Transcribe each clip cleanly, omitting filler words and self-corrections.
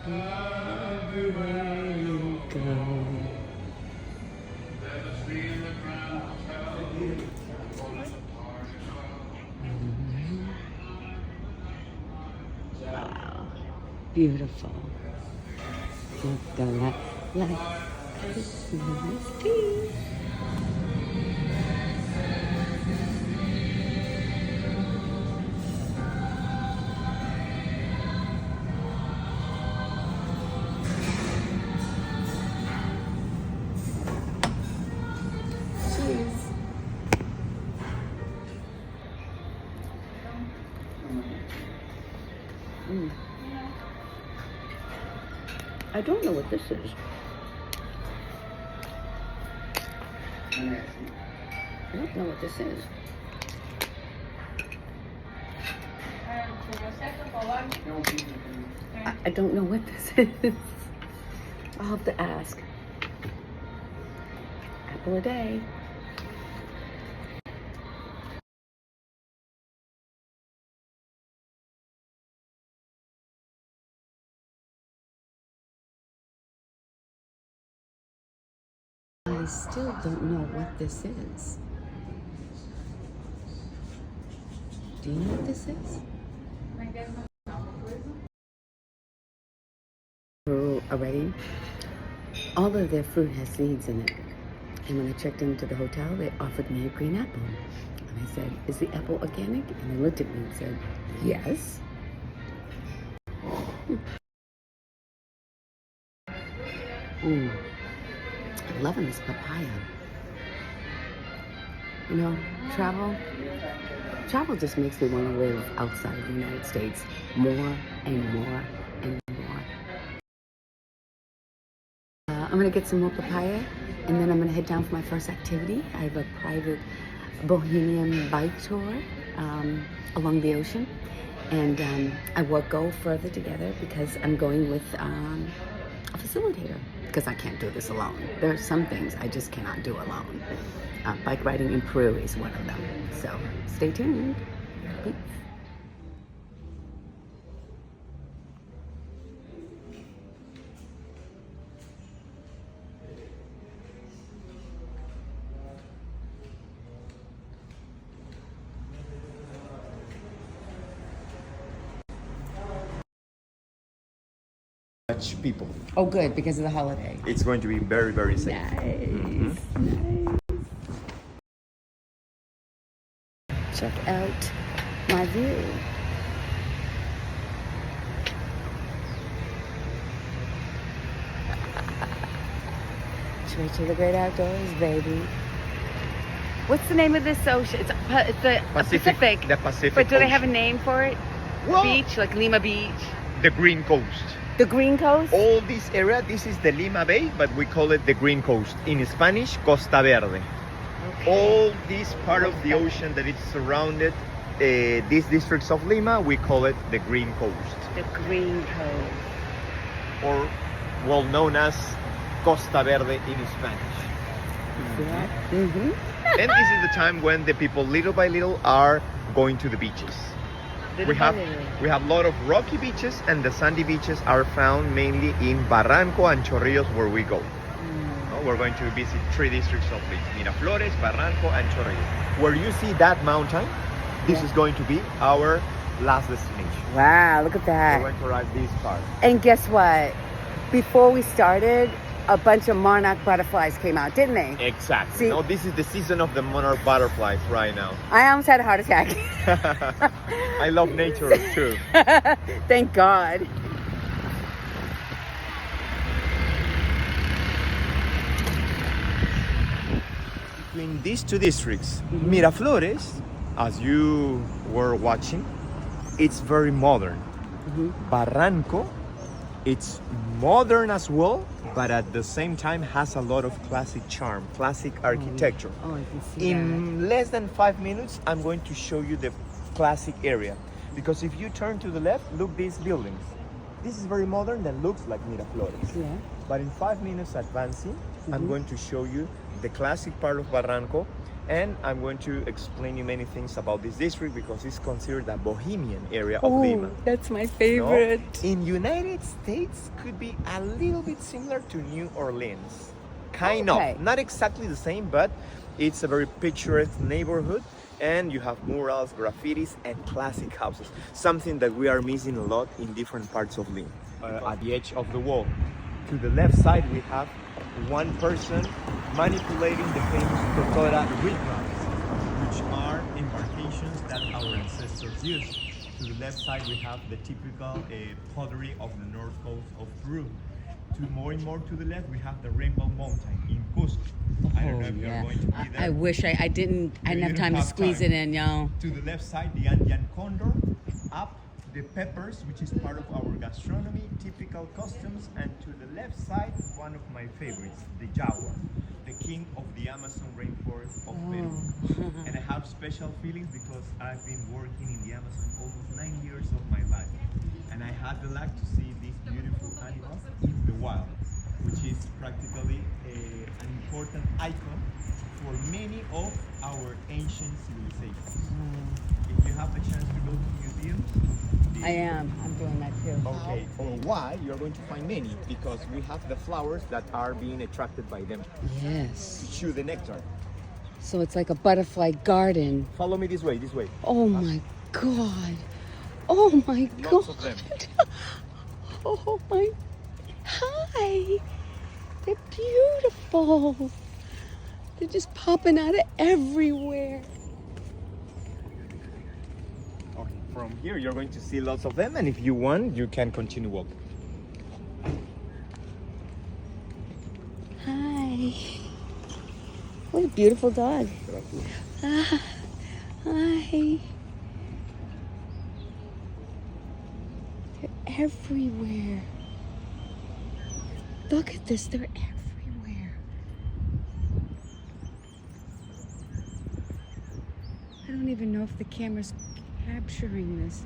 Everywhere you go. Wow, beautiful. Look the like Christmas tree. Cheers. I don't know what this is. I don't know what this is. I don't know what this is. I'll have to ask. Apple a day. I still don't know what this is. Do you know what this is? Peru already. All of their fruit has seeds in it. And when I checked into the hotel, they offered me a green apple. And I said, "Is the apple organic?" And they looked at me and said, "Yes." I'm loving this papaya. You know, travel just makes me want to live outside the United States more and more and more. I'm gonna get some more papaya, and then I'm gonna head down for my first activity. I have a private bohemian bike tour along the ocean, and I will go further together because I'm going with a facilitator because I can't do this alone. There are some things I just cannot do alone. Bike riding in Peru is one of them. So stay tuned. Peace. Much people. Oh, good, because of the holiday. It's going to be very, very safe. Nice, nice. Check out my view. Straight to the great outdoors, baby. What's the name of this ocean? It's the Pacific. The Pacific. But do they have a Ocean. name for it? Well, Beach, like Lima Beach? The Green Coast. The Green Coast? All this area, this is the Lima Bay, but we call it the Green Coast. In Spanish, Costa Verde. Okay. All this part of the ocean that is surrounded these districts of Lima, we call it the Green Coast. The Green Coast. Or well known as Costa Verde in Spanish. Yeah. Mm-hmm. And this is the time when the people little by little are going to the beaches. We have a lot of rocky beaches, and the sandy beaches are found mainly in Barranco and Chorrillos, where we go. We're going to visit 3 districts of Lima: Miraflores, Barranco, and Chorrillos. Where you see that mountain, this is going to be our last destination. Wow, look at that. We're going to ride this car. And guess what? Before we started, a bunch of monarch butterflies came out, didn't they? Exactly. See? No, this is the season of the monarch butterflies right now. I almost had a heart attack. I love nature too. Thank God. Between these 2 districts, Miraflores, as you were watching, it's very modern. Barranco, it's modern as well, but at the same time has a lot of classic charm, classic architecture. Oh, I can see In less than 5 minutes, I'm going to show you the classic area. Because if you turn to the left, look these buildings. This is very modern, that looks like Miraflores. Yeah. But in 5 minutes advancing, I'm going to show you the classic part of Barranco, And I'm going to explain you many things about this district because it's considered a bohemian area of Oh, Lima. that's my No? favorite. In United States could be a little bit similar to New Orleans. Kind Okay. of. Not exactly the same, but it's a very picturesque neighborhood and you have murals, graffitis and classic houses. Something that we are missing a lot in different parts of Lima. At the edge of the wall. To the left side we have one person manipulating the famous totora riggers, which are embarcations that our ancestors used. To the left side we have the typical pottery of the north coast of Peru. More to the left we have the Rainbow Mountain in Cusco. I don't know if you're going to be there. I wish I didn't have didn't time to have squeeze time. it in, y'all. To the left side, the Andean condor. Up, the peppers, which is part of our gastronomy, typical customs. And to the left side, one of my favorites, the jaguar, the king of the Amazon rainforest of Peru. And I have special feelings because I've been working in the Amazon almost 9 years of my life. And I had the luck to see these beautiful animals in the wild, which is practically an important icon for many of our ancient civilizations. If you have the chance to go to museums, I am. I'm doing that too. okay, or why you're going to find many because we have the flowers that are being attracted by them Yes. to chew the nectar. So it's like a butterfly garden. Follow me this way, this way. Oh my God. Oh my Lots God. of them. Oh my. Hi. They're beautiful. They're just popping out of everywhere. Okay, from here you're going to see lots of them, and if you want, you can continue walking. Hi. What a beautiful dog. Ah, hi. They're everywhere. Look at this. They're everywhere. I don't even know if the camera's capturing this.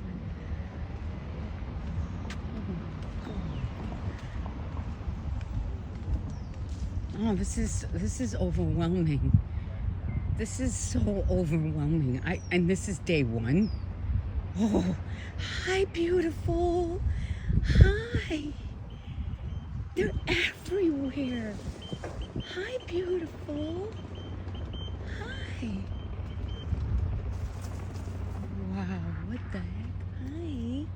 Oh, this is overwhelming. This is so overwhelming. And this is day one. Oh, hi, beautiful. Hi. They're everywhere. Hi, beautiful. Hi. Wow, what the heck? Hi.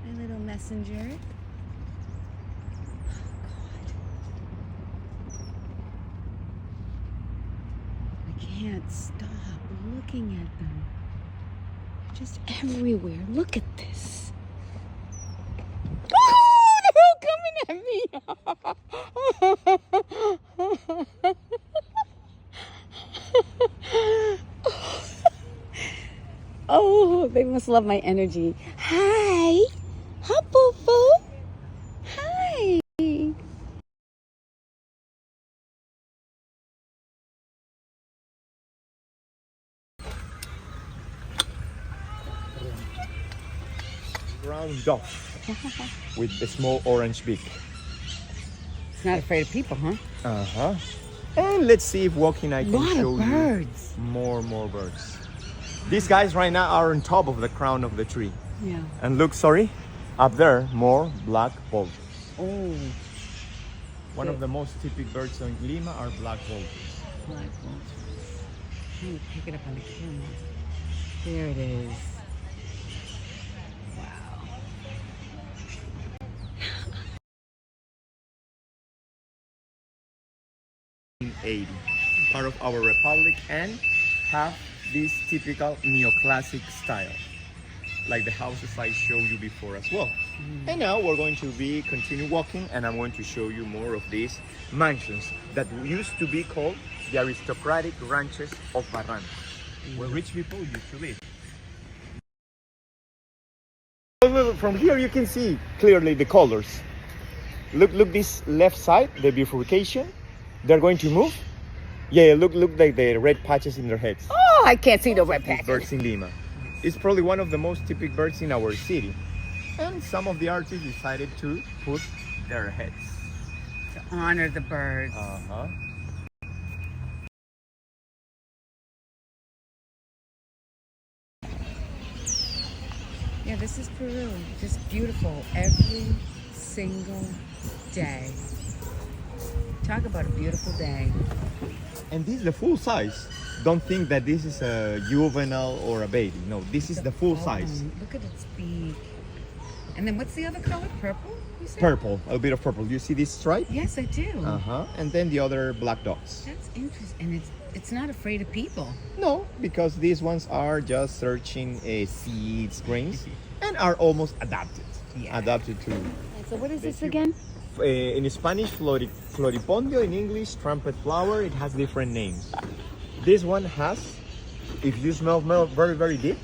My little messenger. I can't stop looking at them. They're just everywhere. Look at this. Oh, they're all coming at me. Oh, they must love my energy. Hi. Hi, boo-boo. Hi. Brown dog with a small orange beak. It's not afraid of people, huh? Uh-huh. And let's see if walking I can Lot show of you birds. more birds. These guys right now are on top of the crown of the tree. Yeah. And look, sorry, up there, more black vultures. Oh, One of the most typical birds in Lima are black vultures. black vultures. I'm gonna pick it up on the camera. There it is. Wow. 1980, part of our republic, and have this typical neoclassic style, like the houses I showed you before as well. And now we're going to continue walking, and I'm going to show you more of these mansions that used to be called the aristocratic ranches of Barranco, where rich people used to live. From here you can see clearly the colors. Look this left side, the bifurcation. They're going to move. Yeah, look like the red patches in their heads. Oh, I can't see the red These patches. birds in Lima. It's probably one of the most typical birds in our city. And some of the artists decided to put their heads. To honor the birds. Uh-huh. this is Peru. Just beautiful every single day. Talk about a beautiful day. And this is the full size. Don't think that this is a juvenile or a baby. No, this is the full size. Look at its beak. And then what's the other color? Purple? You said? Purple, a bit of purple. You see this stripe? Yes, I do. And then the other black dots. That's interesting. And it's not afraid of people. No, because these ones are just searching seeds, grains, and are almost adapted. Yeah. Adapted to. So what is this again? In Spanish, floripondio. In English, trumpet flower. It has different names. This one has, if you smell very, very deep,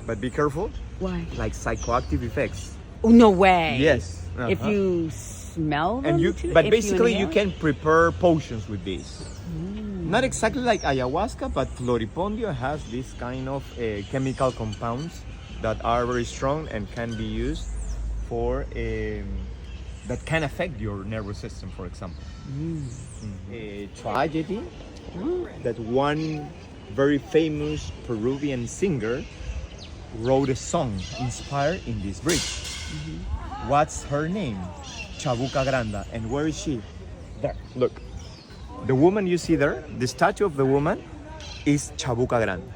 but be careful. Why? Like psychoactive effects. Oh, no way. Yes. If you smell them, but basically you can prepare potions with this. Not exactly like ayahuasca, but floripondio has this kind of chemical compounds that are very strong and can be used for that can affect your nervous system, for example. A tragedy that one very famous Peruvian singer wrote a song inspired in this bridge. What's her name? Chabuca Granda. And where is she? There. Look. The woman you see there, the statue of the woman, is Chabuca Granda.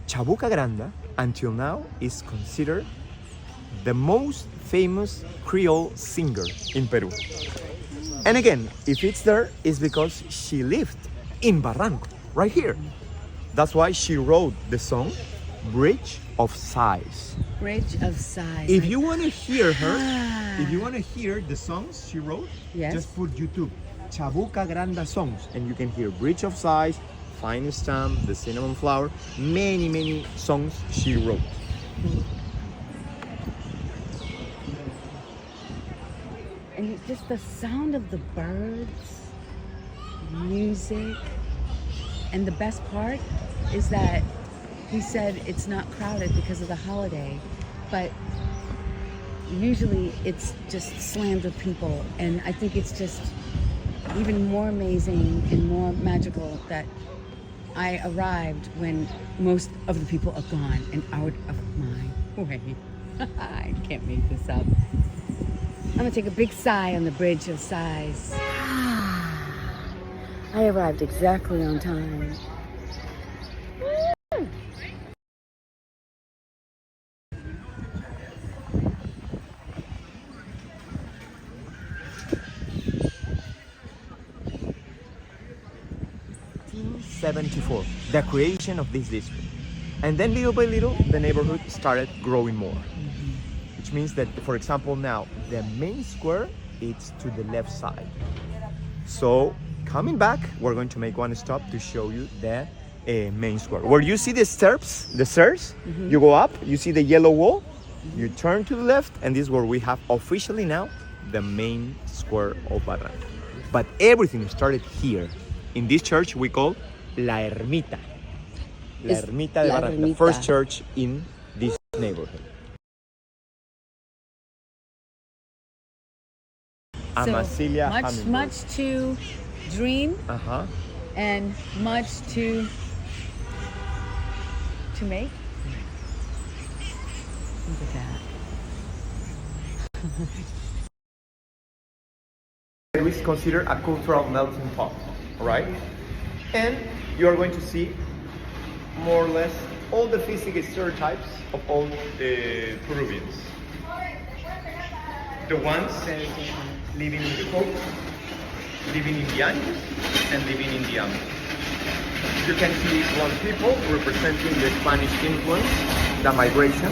Chabuca Granda, until now, is considered the most famous Creole singer in Peru. And again, if it's there, it's because she lived in Barranco, right here. That's why she wrote the song Bridge of Sighs. Bridge of Sighs. If you want to hear her, if you want to hear the songs she wrote, Yes. just put YouTube Chabuca Granda songs and you can hear Bridge of Sighs, Fine Stamp, The Cinnamon Flower, many songs she wrote. And just the sound of the birds, music, and the best part is that he said it's not crowded because of the holiday, but usually it's just slammed with people, and I think it's just even more amazing and more magical that I arrived when most of the people are gone and out of my way. I can't make this up. I'm gonna take a big sigh on the Bridge of Sighs. I arrived exactly on time. '74, the creation of this district. And then little by little, the neighborhood started growing more. Which means that, for example, now, the main square is to the left side. So, coming back, we're going to make one stop to show you the main square. Where you see the stairs, you go up, you see the yellow wall, you turn to the left, and this is where we have officially now the main square of Barranco. But everything started here. In this church we call La Ermita. La Ermita de Barranco, the first church in this neighborhood. So much to dream and much to make. Look at that. It is considered a cultural melting pot, right? And you are going to see more or less all the physical stereotypes of all the Peruvians. The ones living in the coast, living in the Andes, and living in the Amazon. You can see blonde people representing the Spanish influence, the migration.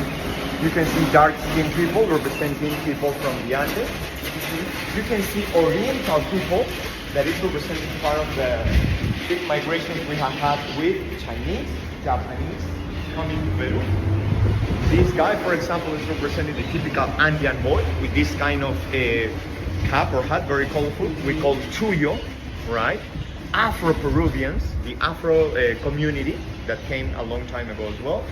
You can see dark-skinned people representing people from the Andes. You can see Oriental people that is representing part of the big migrations we have had with Chinese, Japanese coming to Peru. This guy, for example, is representing the typical Andean boy with this kind of cap or hat, very colorful. We call Tuyo, right? Afro-Peruvians, the Afro community that came a long time ago as well.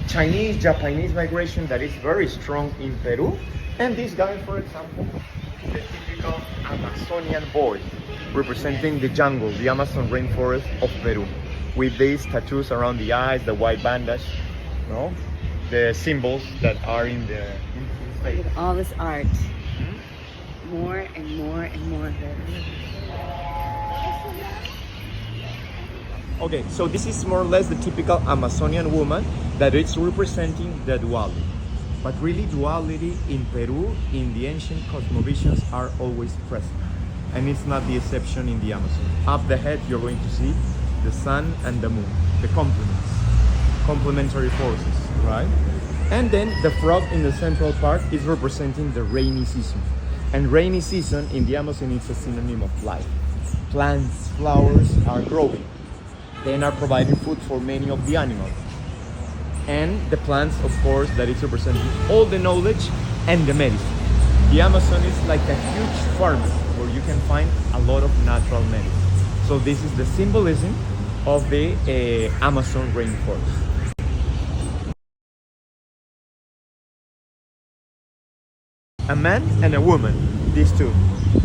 Chinese, Japanese migration that is very strong in Peru. And this guy, for example, the typical Amazonian boy, representing the jungle, the Amazon rainforest of Peru, with these tattoos around the eyes, the white bandage, no? the symbols that are in the space. Look at all this art. More and more and more of it. Okay, so this is more or less the typical Amazonian woman that it's representing the duality. But really, duality in Peru, in the ancient cosmovisions, are always present. And it's not the exception in the Amazon. Up the head, you're going to see the sun and the moon, the complementary forces, right? And then the frog in the central part is representing the rainy season. And rainy season in the Amazon is a synonym of life. Plants, flowers are growing. They are providing food for many of the animals. And the plants, of course, that is representing all the knowledge and the medicine. The Amazon is like a huge farm where you can find a lot of natural medicine. So this is the symbolism of the Amazon rainforest. A man and a woman, these two.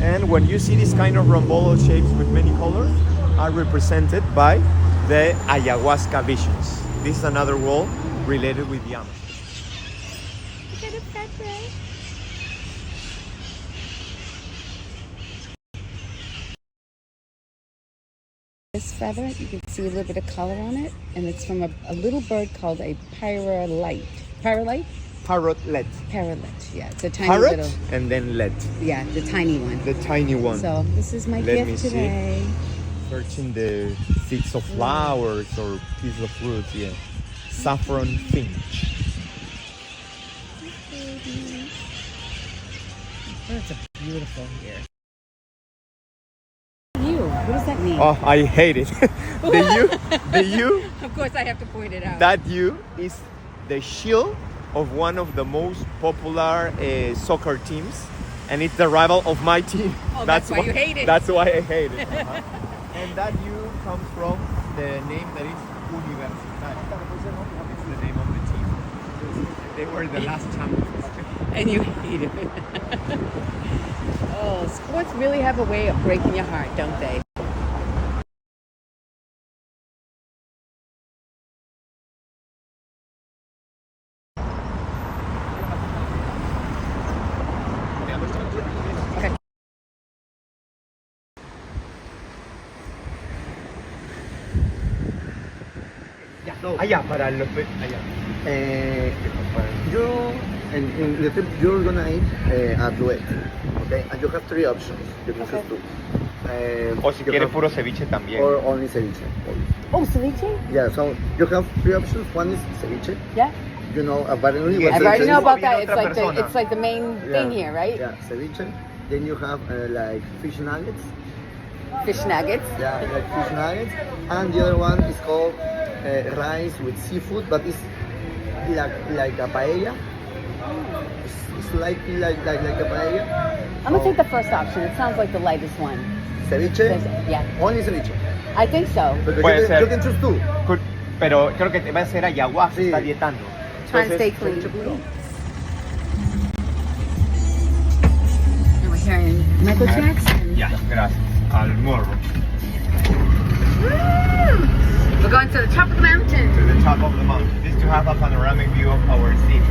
And when you see this kind of rhombolo shapes with many colors, are represented by the ayahuasca visions. This is another wall related with the Amazon. Look at it, Pepe. This feather, you can see a little bit of color on it, and it's from a little bird called a parrot. Parrot? Parrotlet. Parrotlet, yeah. It's a tiny Parrot little. and then let. Yeah, the tiny one. The tiny one. So this is my Let me gift see. today. Searching the seeds of flowers or pieces of fruit, yeah. Saffron finch. Birds are beautiful here. You, what does that mean? Oh, I hate it. the U, Of course, I have to point it out. that U is the shield of one of the most popular soccer teams, and it's the rival of my team. Oh, that's why you hate it. That's why I hate it. And that U comes from the name that is Universidad. It's the name of the team. They were the last champions. And you hate it. Oh, sports really have a way of breaking your heart, don't they? Okay. Allá, para los... Allá. You in the trip you're gonna eat a duet, okay? And you have three options. You can choose two. O si You quieres have- puro ceviche también. or only ceviche. Oh, ceviche? Yeah, so you have three options. One is ceviche. Yeah. You know, apparently Yes. what I already ceviche know is. about Viene that. It's otra like persona. it's like the main thing here, right? Yeah, ceviche. Then you have like fish nuggets. Fish nuggets. Yeah, like fish nuggets. And the other one is called rice with seafood, but it's like a paella. It's slightly like a paella. I'm gonna take the first option. It sounds like the lightest one. Ceviche. Yeah, Only ceviche. I think so. But Puede ser. you can choose two. Pero creo que te va a hacer ayahuasca, Sí. está dietando. Trying to stay clean. And we're hearing Michael Jackson. Ya, gracias. Al morro. We're going to the top of the mountain. To the top of the mountain. This to have a panoramic view of our city.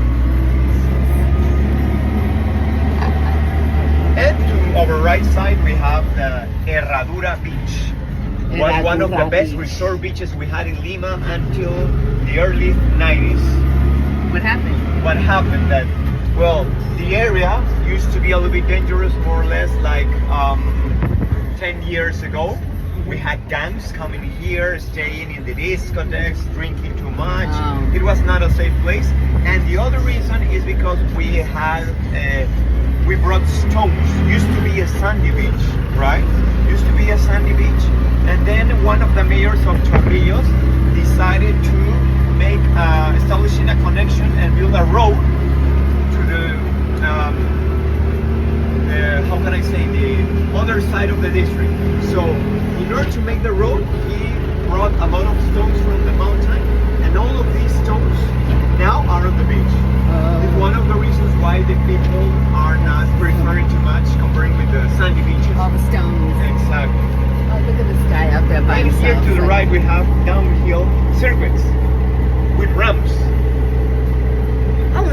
And to our right side we have the Herradura Beach. Was one of the Herradura best Beach. resort beaches we had in Lima until the early 90s. What happened? What happened that, well, the area used to be a little bit dangerous, more or less like 10 years ago. We had gangs coming here, staying in the discotheques, drinking too much. Wow. It was not a safe place. And the other reason is because we brought stones. Used to be a sandy beach, right? Used to be a sandy beach. And then one of the mayors of Chorrillos decided to make, establishing a connection and build a road to the how can I say, the other side of the district. So in order to make the road, he brought a lot of stones from the mountain, and all of these stones now are on the beach. It's one of the reasons why the people are not preferring too much comparing with the sandy beaches. All the stones. Exactly. Oh, look at this guy out there by And himself. here to the Like- right we have downhill circuits with ramps.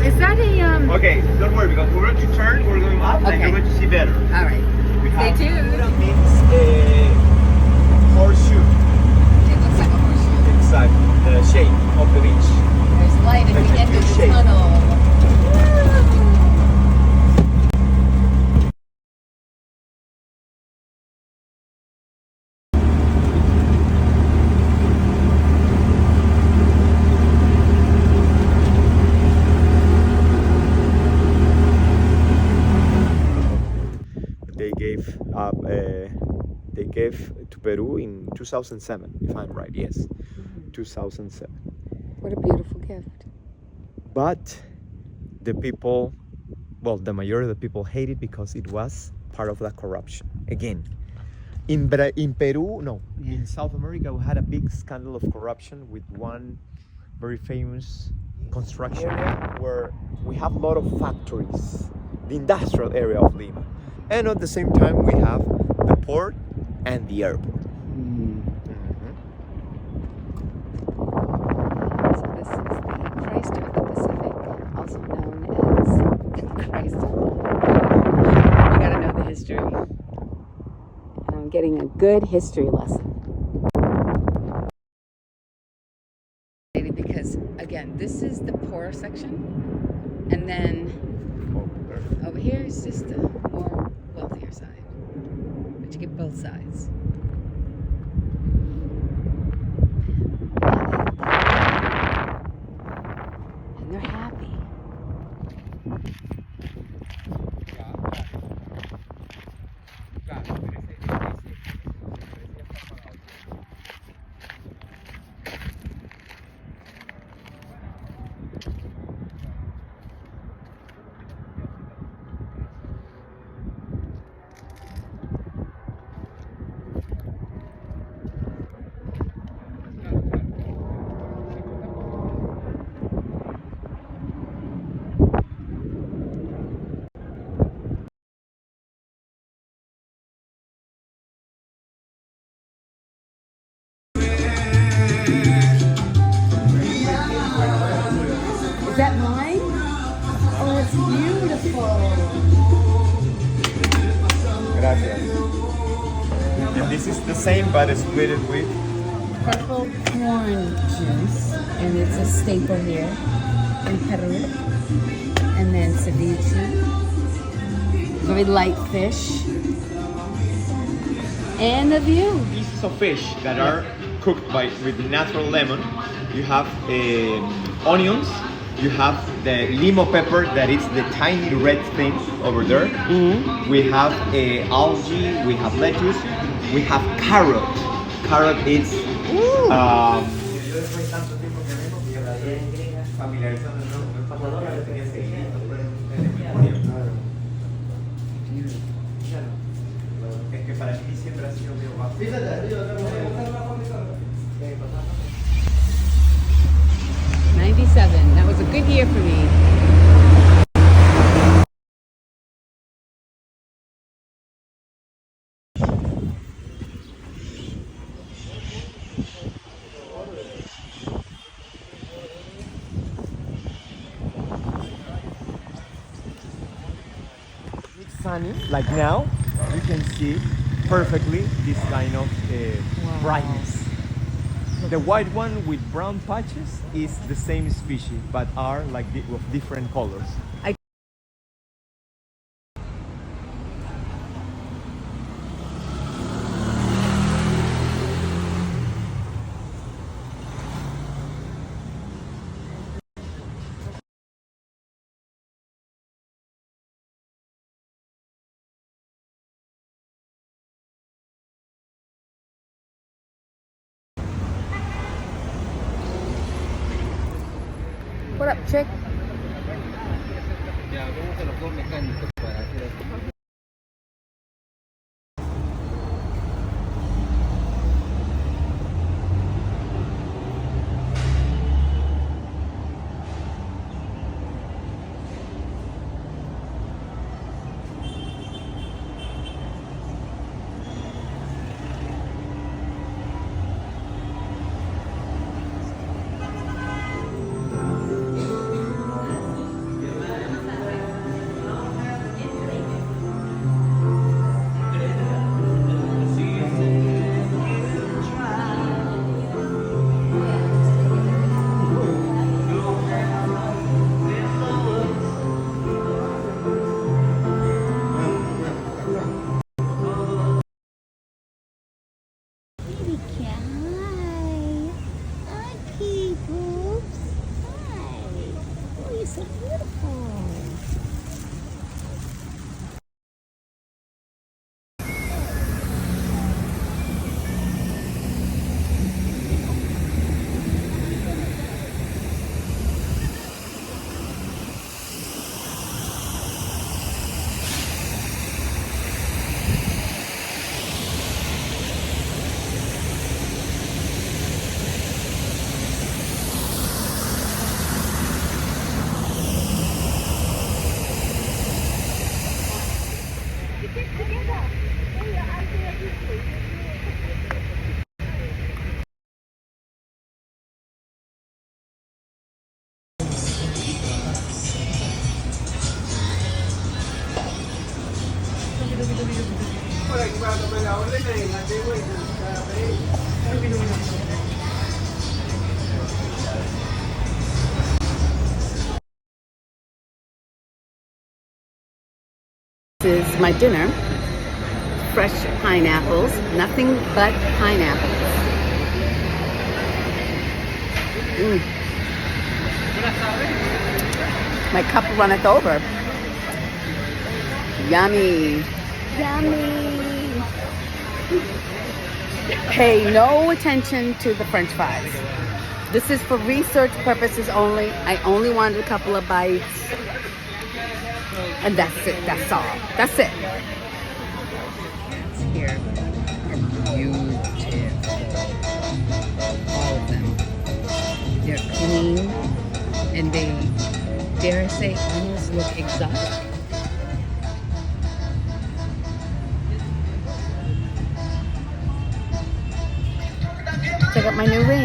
is that a Okay, don't worry because we're going to turn, we're going up, and Okay. you're going to see better. All right. We Stay have tuned. Pyramid means horseshoe. It looks like a horseshoe. Exactly, the shape of the beach. There's light at Like the a end of the U shape. tunnel. They gave up. They gave to Peru in 2007, if I'm right. Yes, 2007. What a beautiful gift. But the people, well, the majority of the people hate it because it was part of the corruption. Again, in Peru, no, Yeah. in South America, we had a big scandal of corruption with one very famous construction area where we have a lot of factories, the industrial area of Lima, and at the same time we have the port and the airport. So this is the Christ of the Pacific, also known as Christ. You gotta know the history. And I'm getting a good history lesson. Because again, this is the poor section, and then over here is just the more wealthier side. But you get both sides. And they're happy. Is that mine? Oh, it's beautiful. Gracias. And this is the same but split it with Purple corn juice, and it's a staple here in Peru. And then ceviche, very light fish, and the view. pieces of fish that are cooked with natural lemon. You have onions. You have the limo pepper that is the tiny red thing over there. We have algae. We have lettuce. We have carrot. Carrot is Es que para mí siempre ha sido medio bajo. 97. That was a good year for me. It's sunny, like now, you can see perfectly this kind of brightness. The white one with brown patches is the same species, but are like of different colors. What up, chick? So beautiful. This is my dinner. Fresh pineapples, nothing but pineapples. My cup runneth over. Yummy. Yummy. Pay no attention to the French fries. This is for research purposes only. I only wanted a couple of bites. And that's it. That's all. That's it. Here are beautiful. All of them. They're clean and they, dare I say, almost look exotic. Check out my new ring.